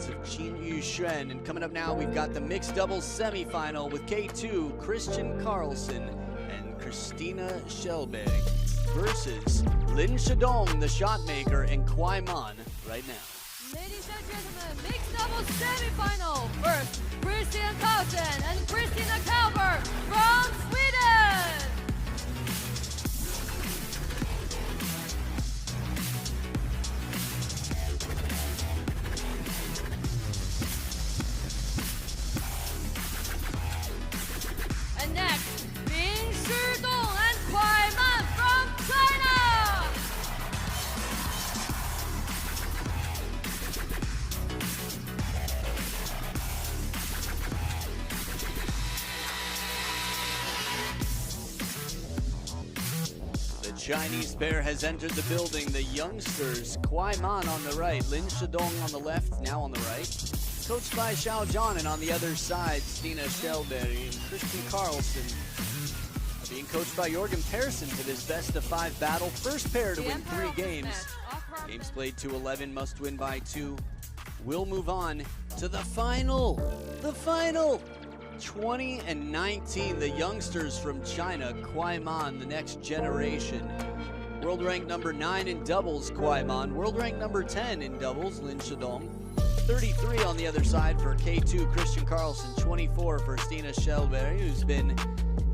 defense of Qin Yuxuan. And coming up now, we've got the mixed doubles semifinal with K2, Christian KARLSSON and Christina Kjellberg versus Lin Shidong, the shot maker, and KUAI right now. Ladies and gentlemen, mixed doubles semifinal. First, Christian KARLSSON and Christina Kjellberg from Sweden. And next, Lin Shidong and KUAI from China. The Chinese pair has entered the building. The youngsters, KUAI on the right, Lin Shidong on the left, now on the right. Coached by Xiao Zhan, and on the other side, Christina Kjellberg and Christian KARLSSON are being coached by Jorgen Persson for this best-of-5 battle. First pair to win 3 games. Games played 2-11, must win by 2. We'll move on to the final. The final. 20 and 19, the youngsters from China, KUAI, the next generation. World rank number 9 in doubles, KUAI. World rank number 10 in doubles, Lin Shidong. 33 on the other side for K2, Christian KARLSSON. 24 for Christina Kjellberg, who's been,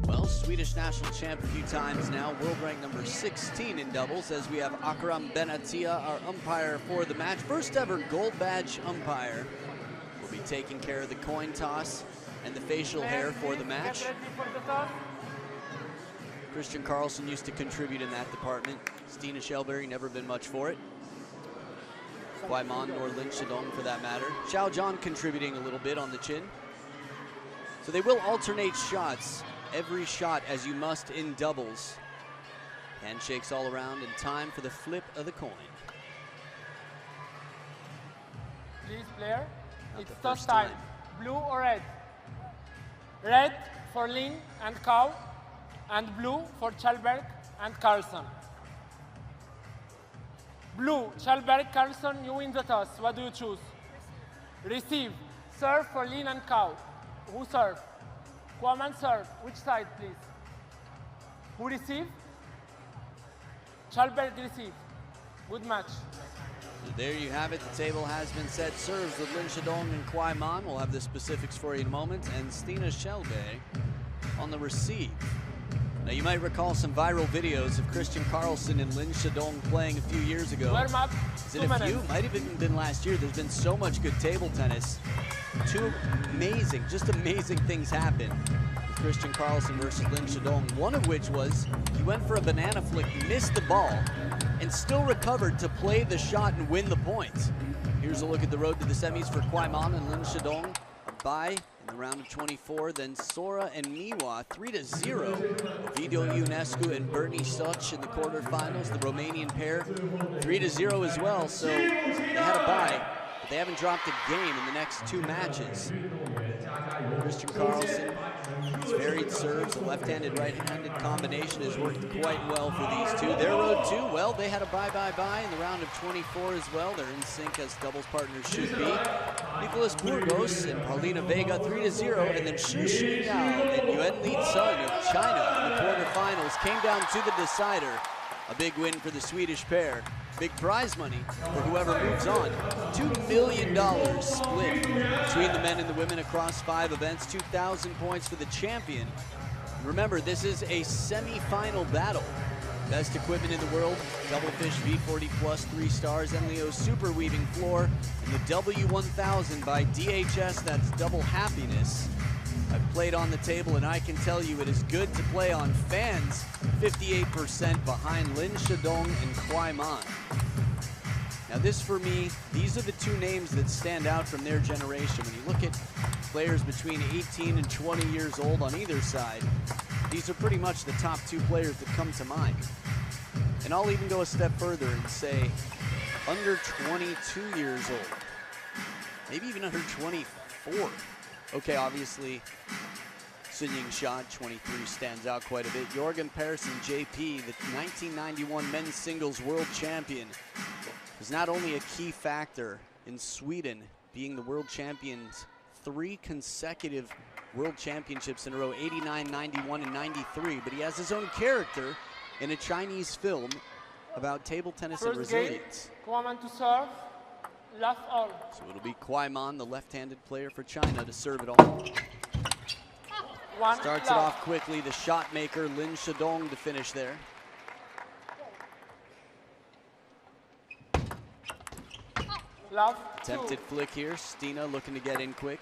well, Swedish national champ a few times now. World rank number 16 in doubles, as we have Akram Benatia, our umpire for the match. First ever gold badge umpire. Will be taking care of the coin toss and the facial hair for the match. Christian KARLSSON used to contribute in that department. Christina Kjellberg never been much for it. KUAI or Lin Shidong for that matter. Xiao Zhan contributing a little bit on the chin. So they will alternate shots, every shot as you must in doubles. Handshakes all around, and time for the flip of the coin. Please, player, Not it's the toss first time. Blue or red? Red for Lin and KAU, and blue for Kjellberg and KARLSSON. Blue, Kjellberg, KARLSSON, you win the toss. What do you choose? Receive. Serve for Lin and KAU. Who serve? KUAI serve. Which side, please? Who receive? Kjellberg receive. Good match. So there you have it. The table has been set. Serves with Lin Shidong and KUAI. We'll have the specifics for you in a moment. And Christina Kjellberg on the receive. Now, you might recall some viral videos of Christian KARLSSON and Lin Shidong playing a few years ago. Warm up. Is it a few? Might have even been last year. There's been so much good table tennis. Two amazing, just amazing things happen with Christian KARLSSON versus Lin Shidong. One of which was he went for a banana flick, missed the ball, and still recovered to play the shot and win the points. Here's a look at the road to the semis for KUAI and Lin Shidong. A bye in the round of 24. Then Sora and Miwa 3-0. Video Ionescu and Bernie Soch in the quarterfinals. The Romanian pair 3-0 as well. So they had a bye, but they haven't dropped a game in the next 2 matches. Christian KARLSSON, his varied serves, a left-handed, right-handed combination has worked quite well for these two. Their road too, well, they had a bye in the round of 24 as well. They're in sync as doubles partners should be. Nicolas Burgos and Paulina Vega 3-0, and then Xu Xuyao and Yuan Li Sun of China in the quarterfinals came down to the decider. A big win for the Swedish pair. Big prize money for whoever moves on. $2 million split between the men and the women across 5 events. 2,000 points for the champion. Remember, this is a semi-final battle. Best equipment in the world, Doublefish V40 Plus 3 stars, Enlio Super Weaving Floor, and the W1000 by DHS, that's Double Happiness. I've played on the table, and I can tell you it is good to play on. Fans, 58% behind Lin Shidong and KUAI. Now this, for me, these are the 2 names that stand out from their generation. When you look at players between 18 and 20 years old on either side, these are pretty much the top 2 players that come to mind. And I'll even go a step further and say under 22 years old, maybe even under 24. Okay, obviously, Sun Ying Shad, 23, stands out quite a bit. Jorgen Persson, JP, the 1991 men's singles world champion, is not only a key factor in Sweden being the world champions 3 consecutive world championships in a row, 89, 91, and 93. But he has his own character in a Chinese film about table tennis and resilience. KUAI to serve, left all. So it'll be KUAI, the left-handed player for China, to serve it all. Starts it off quickly, the shot maker, Lin Shidong, to finish there. Attempted flick here, Stina looking to get in quick.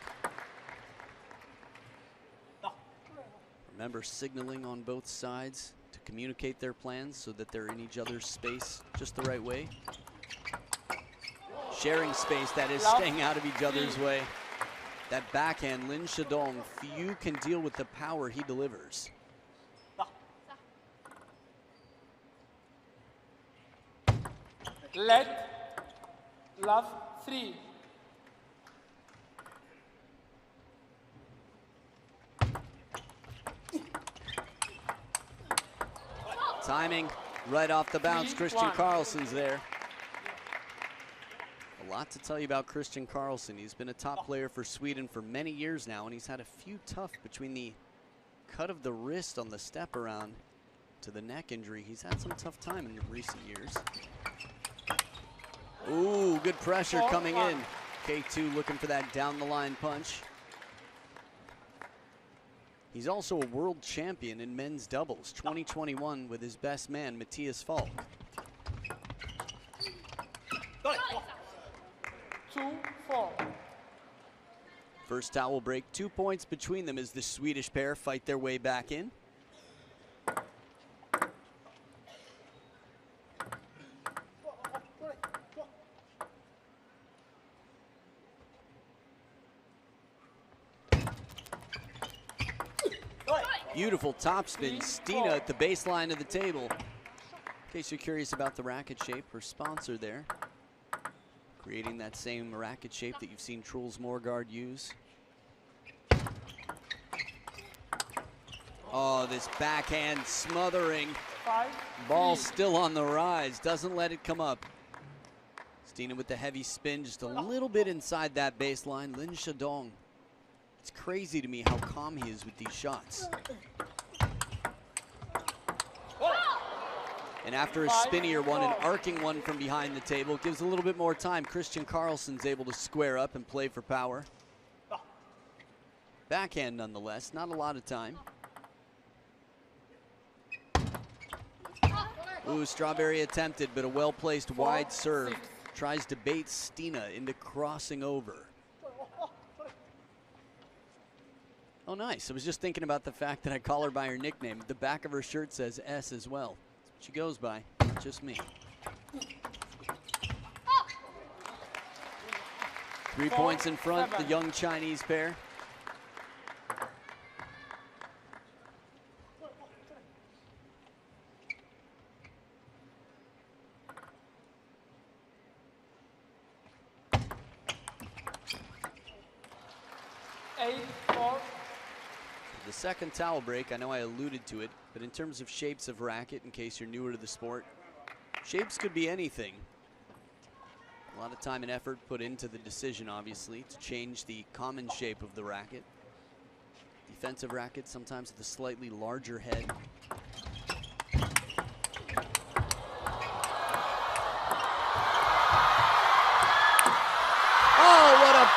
Remember, signaling on both sides to communicate their plans so that they're in each other's space just the right way. Sharing space, that is, staying out of each other's way. That backhand, Lin Shidong, few can deal with the power he delivers. Left, love 3. Timing right off the bounce. Christian Karlsson's there. A lot to tell you about Christian Karlsson. He's been a top player for Sweden for many years now, and he's had a few tough between the cut of the wrist on the step around to the neck injury. He's had some tough time in the recent years. Ooh, good pressure coming in. K2 looking for that down the line punch. He's also a world champion in men's doubles, 2021, with his best man, Matthias Falk. 2-4. First towel break, 2 points between them as the Swedish pair fight their way back in. Beautiful topspin, Stina at the baseline of the table. In case you're curious about the racket shape, her sponsor there, creating that same racket shape that you've seen Truls Morgaard use. Oh, this backhand smothering. Ball still on the rise, doesn't let it come up. Stina with the heavy spin, just a little bit inside that baseline. Lin Shidong. It's crazy to me how calm he is with these shots. And after a spinnier one, an arcing one from behind the table, gives a little bit more time. Christian Karlsson's able to square up and play for power. Backhand nonetheless, not a lot of time. Ooh, Strawberry attempted, but a well-placed wide serve. Tries to bait Stina into crossing over. Oh, nice. I was just thinking about the fact that I call her by her nickname. The back of her shirt says S as well. That's what she goes by, not just me. 3 points in front, the young Chinese pair. The second towel break, I know I alluded to it, but in terms of shapes of racket, in case you're newer to the sport, shapes could be anything. A lot of time and effort put into the decision, obviously, to change the common shape of the racket. Defensive racket, sometimes with a slightly larger head.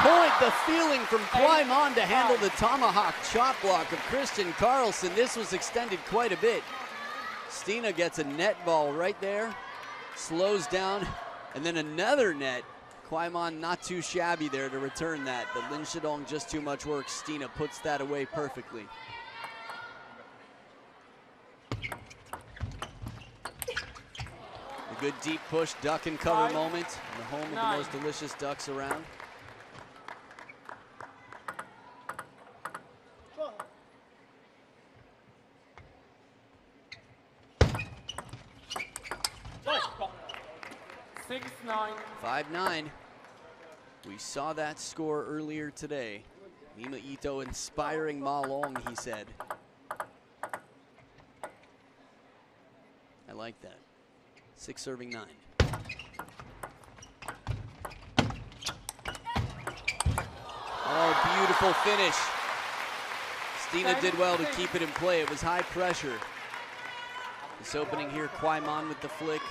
Point, the feeling from KUAI to handle the tomahawk chop block of Christian Karlsson. This was extended quite a bit. Stina gets a net ball right there, slows down, and then another net. KUAI not too shabby there to return that, but Lin Shidong just too much work. Stina puts that away perfectly. A good deep push, duck and cover moment in the home of the most delicious ducks around. 6-9. 5-9. We saw that score earlier today. Nima Ito inspiring Ma Long, he said. I like that. 6 serving 9. Beautiful finish. Stina did well to keep it in play. It was high pressure. This opening here, KUAI Mon with the flick.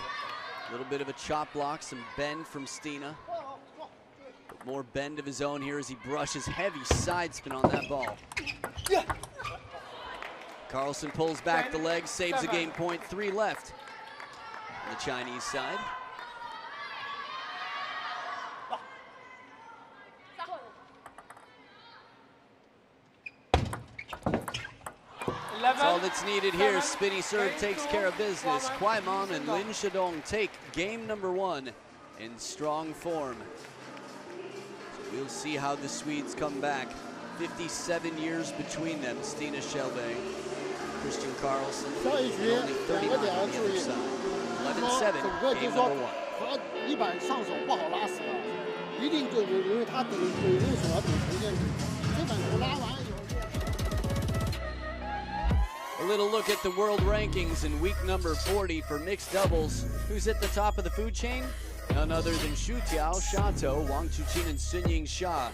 A little bit of a chop block, some bend from Stina. But more bend of his own here as he brushes heavy side spin on that ball. KARLSSON pulls back the leg, saves the game point. 3 left on the Chinese side. That's all that's needed here. Spinny serve takes care of business. KUAI Mon and Lin Shidong take game number 1 in strong form. So we'll see how the Swedes come back. 57 years between them. Stina Schellberg, Christian KARLSSON, and only 39 on the other side. 11-7, game number 1. A little look at the world rankings in week number 40 for mixed doubles. Who's at the top of the food chain? None other than Xu Tiao, Shato, Wang Chuqin, and Sunying Xia.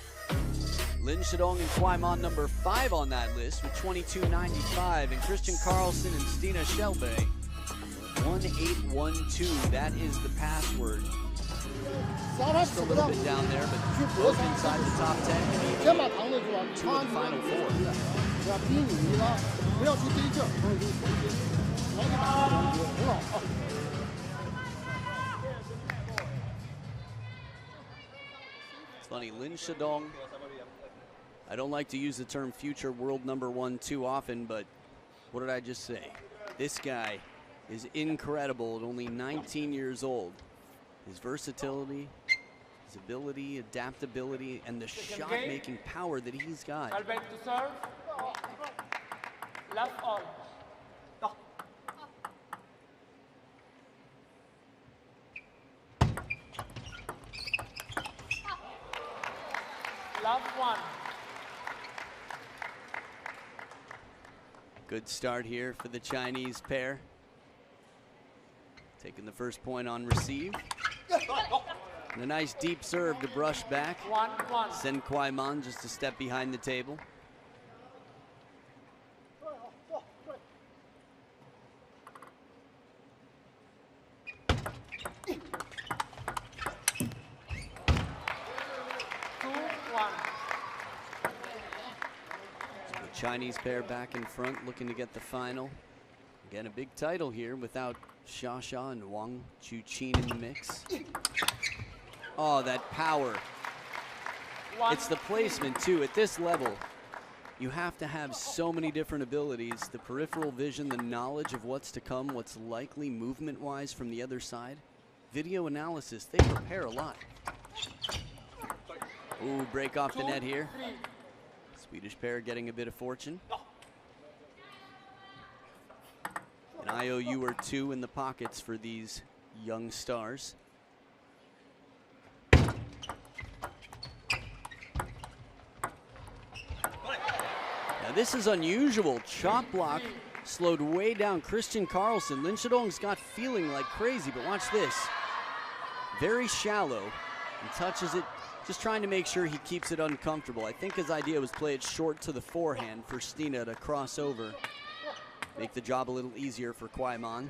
Lin Shidong and KUAI Mon number 5 on that list with 22.95, and Christian KARLSSON and Stina Schellberg 1812. That is the password. Just a little bit down there, but both inside the top 10 and even 2 in the final 4. It's funny, Lin Shidong, I don't like to use the term future world number 1 too often, but what did I just say? This guy is incredible at only 19 years old. His versatility, his ability, adaptability, and the shot-making power that he's got. KALLBERG to serve. Left all. Left 1. Good start here for the Chinese pair. Taking the first point on receive. And a nice deep serve to brush back. 1-1. Send KUAI Mon just a step behind the table. Chinese pair back in front, looking to get the final. Again, a big title here without Xia and Wang Chuqin in the mix. Oh, that power. It's the placement, too. At this level, you have to have so many different abilities. The peripheral vision, the knowledge of what's to come, what's likely movement-wise from the other side. Video analysis, they prepare a lot. Ooh, break off the net here. Swedish pair getting a bit of fortune. An IOU or 2 in the pockets for these young stars. Now this is unusual. Chop block slowed way down Christian KARLSSON. Lin Shidong's got feeling like crazy, but watch this. Very shallow and touches it, just trying to make sure he keeps it uncomfortable. I think his idea was play it short to the forehand for Stina to cross over. Make the job a little easier for KUAI Mon.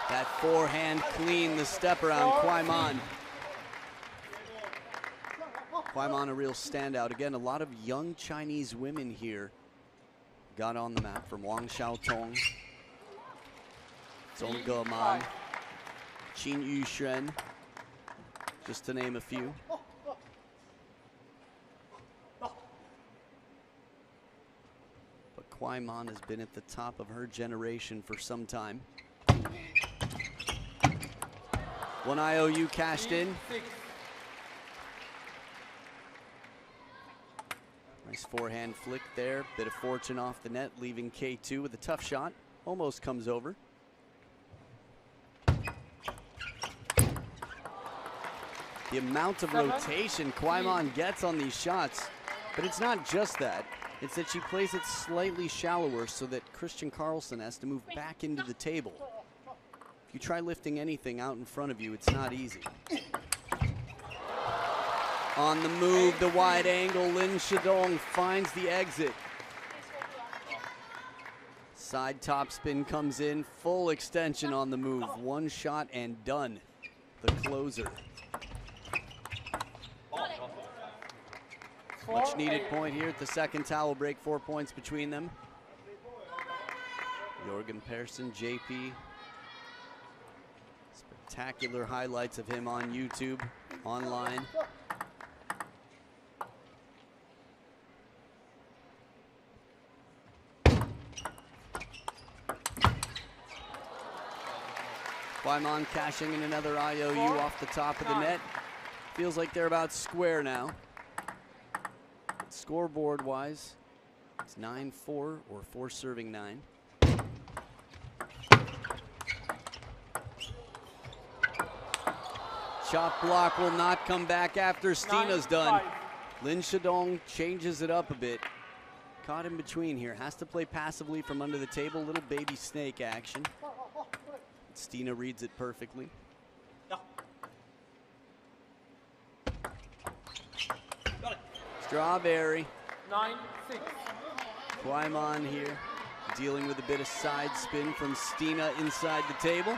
That forehand clean, the step around KUAI Mon. KUAI Mon a real standout. Again, a lot of young Chinese women here got on the map, from Wang Xiaotong, Zhong Geman, Qin Yuxuan, just to name a few. But KUAI Mon has been at the top of her generation for some time. One IOU cashed in. Nice forehand flick there. Bit of fortune off the net, leaving K2 with a tough shot. Almost comes over. The amount of rotation KUAI Mon gets on these shots, but it's not just that. It's that she plays it slightly shallower so that Christian KARLSSON has to move back into the table. If you try lifting anything out in front of you, it's not easy. On the move, the wide angle, Lin Shidong finds the exit. Side topspin comes in, full extension on the move. One shot and done, the closer. Much needed point here at the second towel break, 4 points between them. Jorgen Persson, JP. Spectacular highlights of him on YouTube, online. KUAI cashing in another IOU off the top of the net. Feels like they're about square now. Scoreboard-wise, it's 9-4 or 4 serving 9. Chop block will not come back after Stina's done. Lin Shidong changes it up a bit. Caught in between here. Has to play passively from under the table. Little baby snake action. Stina reads it perfectly. Strawberry. 9-6. KUAI here dealing with a bit of side spin from Stina inside the table.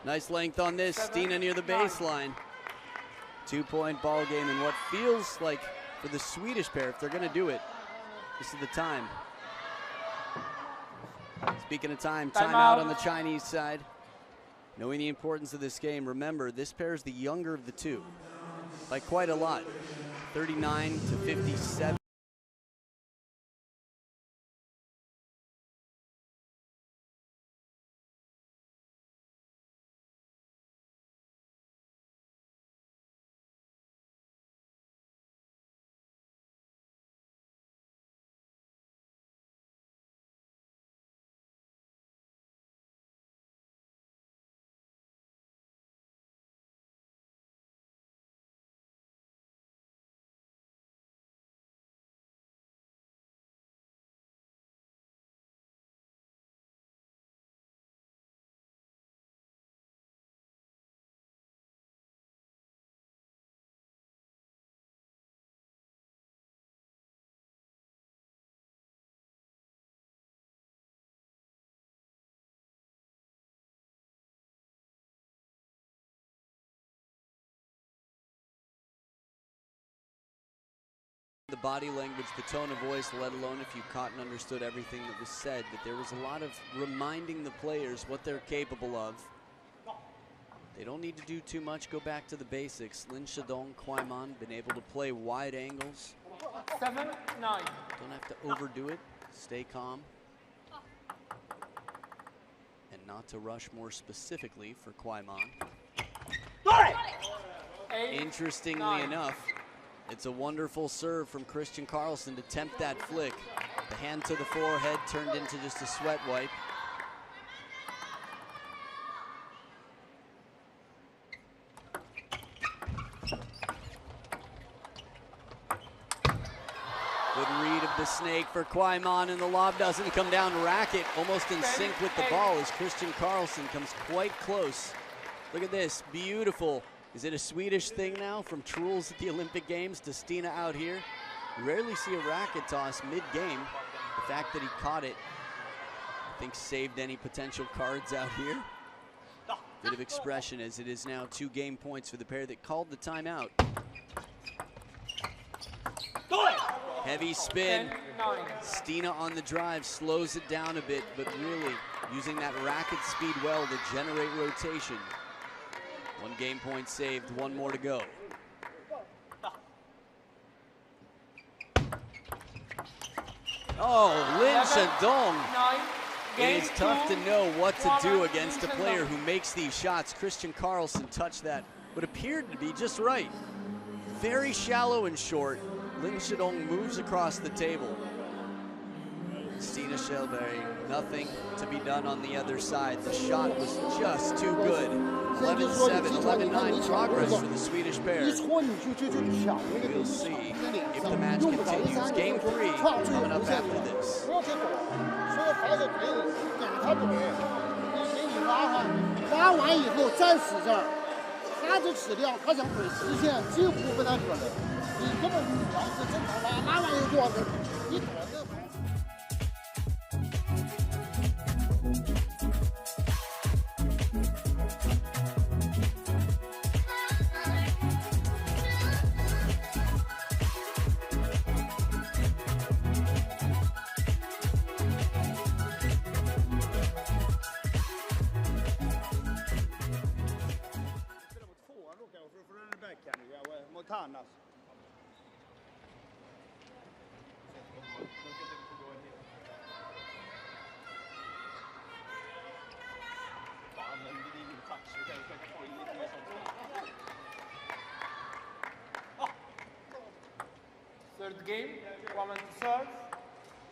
Nice length on this, Stina near the baseline. 2-point ball game in what feels like, for the Swedish pair, if they're gonna do it, this is the time. Speaking of time, timeout on the Chinese side. Knowing the importance of this game, remember, this pair is the younger of the two by quite a lot, 39 to 57. The body language, the tone of voice, let alone if you caught and understood everything that was said, but there was a lot of reminding the players what they're capable of. They don't need to do too much, go back to the basics. Lin Shidong, KUAI been able to play wide angles. 7-9. Don't have to overdo it, stay calm. And not to rush more specifically for KUAI. Interestingly enough, it's a wonderful serve from Christian KARLSSON to tempt that flick. The hand to the forehead turned into just a sweat wipe. Good read of the snake for KUAI, and the lob doesn't come down. Racket almost in sync with the ball as Christian KARLSSON comes quite close. Look at this, beautiful. Is it a Swedish thing now from Truls at the Olympic Games to Stina out here? You rarely see a racket toss mid-game. The fact that he caught it, I think, saved any potential cards out here. Bit of expression as it is now 2 game points for the pair that called the timeout. Heavy spin. Stina on the drive slows it down a bit, but really using that racket speed well to generate rotation. 1 game point saved, 1 more to go. Oh, Lin Shidong. It is tough to know what to do against a player who makes these shots. Christian KARLSSON touched that, what appeared to be just right. Very shallow and short. Lin Shidong moves across the table. Stina Stina Kjellberg, nothing to be done on the other side. The shot was just too good. 11-7, 11-9 progress for the Swedish pair. We'll see if the match continues. Game 3 coming up after this. 拉完以后再使劲儿，他这齿量，他想怼实线几乎不太可能。你根本不可能是正常拉，拉完以后多少根，你躲这。 Third game, woman to serve,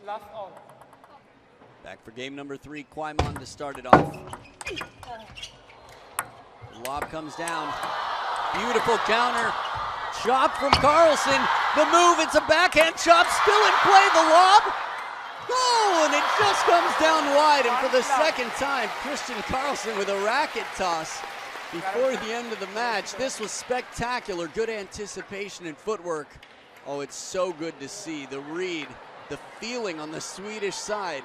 last all. Back for game number 3, KUAI to start it off. Lob comes down. Beautiful counter. Chop from KARLSSON. The move, it's a backhand chop, still in play, the lob. Oh, and it just comes down wide. And for the second time, Christian KARLSSON with a racket toss before the end of the match. This was spectacular. Good anticipation and footwork. Oh, it's so good to see the read, the feeling on the Swedish side.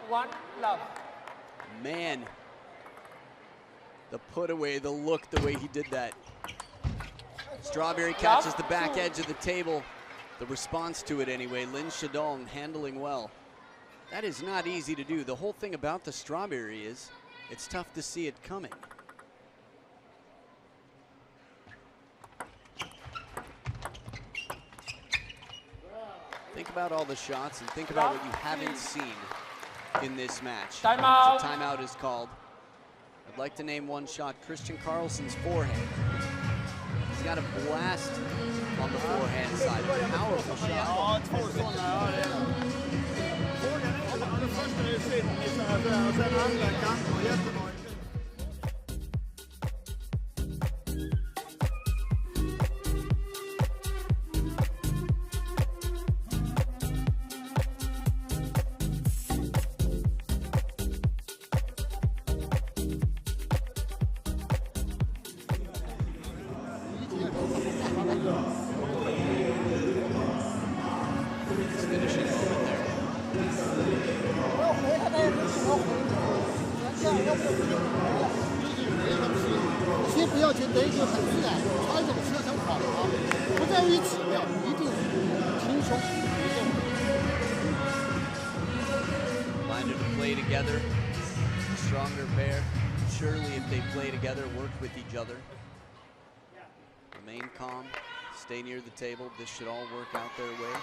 1 love. Man, the put away, the look, the way he did that. Strawberry catches the back edge of the table. The response to it anyway, LIN Sjedong handling well. That is not easy to do. The whole thing about the Strawberry is it's tough to see it coming. Think about all the shots and think about what you haven't seen in this match. Timeout. So timeout is called. I'd like to name one shot, Christian KARLSSON's forehand. He's got a blast on the forehand side, a powerful shot. Finishing moment there. 先不要觉得一个很自然，他这种车程跑啊，不在于质量，一定轻松。 Minded to play together, stronger pair. Surely if they play together, work with each other. Remain calm, stay near the table. This should all work out their way.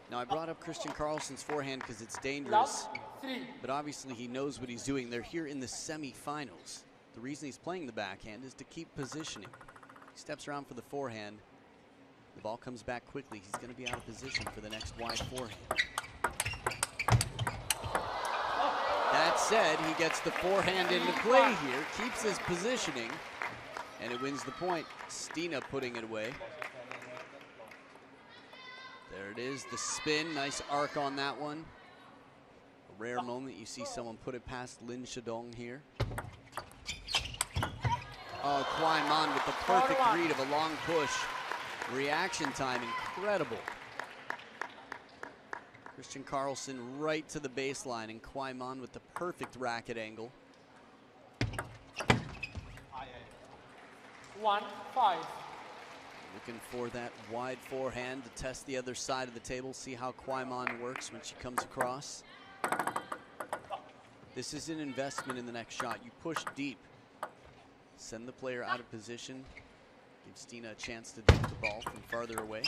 Now I brought up Christian KARLSSON's forehand because it's dangerous, but obviously he knows what he's doing. They're here in the semifinals. The reason he's playing the backhand is to keep positioning. He steps around for the forehand. The ball comes back quickly. He's going to be out of position for the next wide forehand. That said, he gets the forehand into play here, keeps his positioning, and it wins the point. Stina putting it away. There it is, the spin, nice arc on that one. A rare moment you see someone put it past LIN Sjedong here. Oh, KUAI with the perfect read of a long push. Reaction time, incredible. Christian KARLSSON right to the baseline, and KUAI with the perfect racket angle. 1-5. Looking for that wide forehand to test the other side of the table, see how KUAI works when she comes across. This is an investment in the next shot. You push deep, send the player out of position, give Stina a chance to dip the ball from farther away.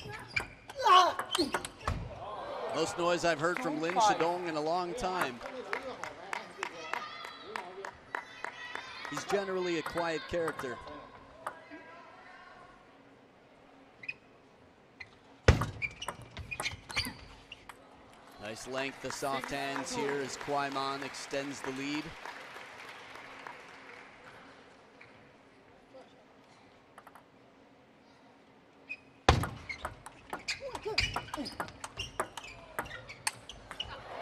Most noise I've heard from LIN Sjedong in a long time. He's generally a quiet character. Nice length of soft hands here as KUAI extends the lead.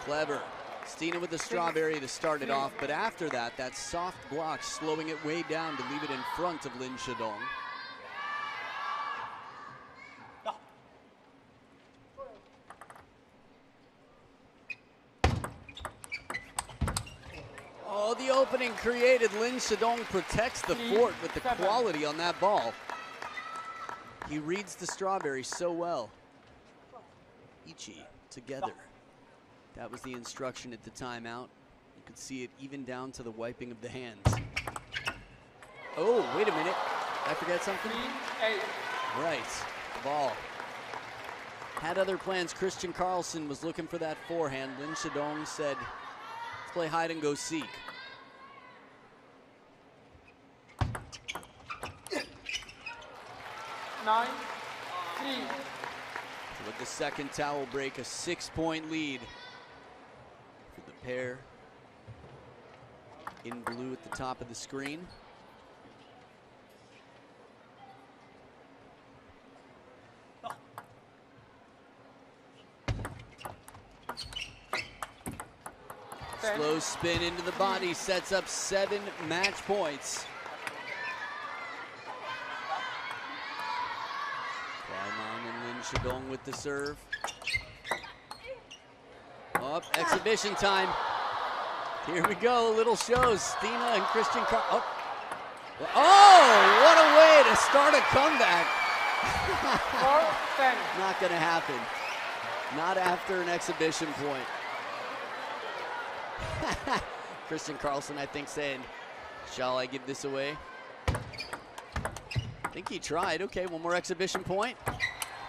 Clever. Stina with the strawberry to start it off, but after that, that soft block slowing it way down to leave it in front of Lin Shidong. Oh, the opening created. Lin Shidong protects the fort with the quality on that ball. He reads the strawberry so well. Ichi together. That was the instruction at the timeout. You could see it even down to the wiping of the hands. Oh, wait a minute. Did I forget something? Right, the ball. Had other plans. Christian Karlsson was looking for that forehand. Lin Shidong said, let's play hide and go seek. With the second towel break, a 6-point lead for the pair in blue at the top of the screen. Slow spin into the body, sets up 7 match points. Shidong with the serve. Up, exhibition time. Here we go, little shows. Stina and Christian oh, what a way to start a comeback. Not gonna happen. Not after an exhibition point. Christian Karlsson, I think, saying, shall I give this away? I think he tried. Okay, one more exhibition point.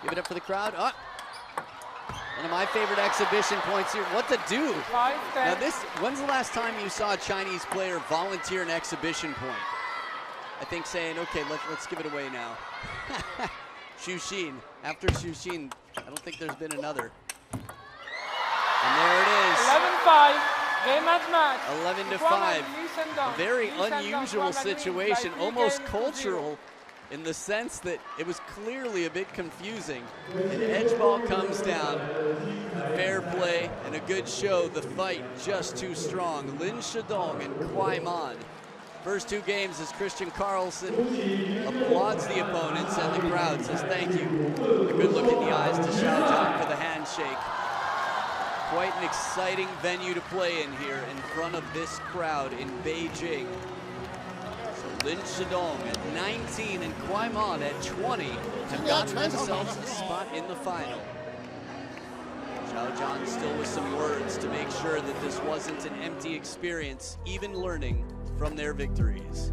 Give it up for the crowd. Oh, one of my favorite exhibition points here. What to do? Now when's the last time you saw a Chinese player volunteer an exhibition point? I think saying, okay, let's give it away now. Xu Xin. After Xu Xin, I don't think there's been another. And there it is. 11-5. Game match. 11-5. A very unusual situation, almost cultural, in the sense that it was clearly a bit confusing. An edge ball comes down, fair play and a good show. The fight just too strong. Lin Shidong and KUAI. First 2 games as Christian Karlsson applauds the opponents and the crowd says thank you. A good look in the eyes to Xiaozhang for the handshake. Quite an exciting venue to play in here in front of this crowd in Beijing. Lin Shidong at 19 and KUAI at 20 have gotten themselves a spot in the final. Xiaozhang still with some words to make sure that this wasn't an empty experience, even learning from their victories.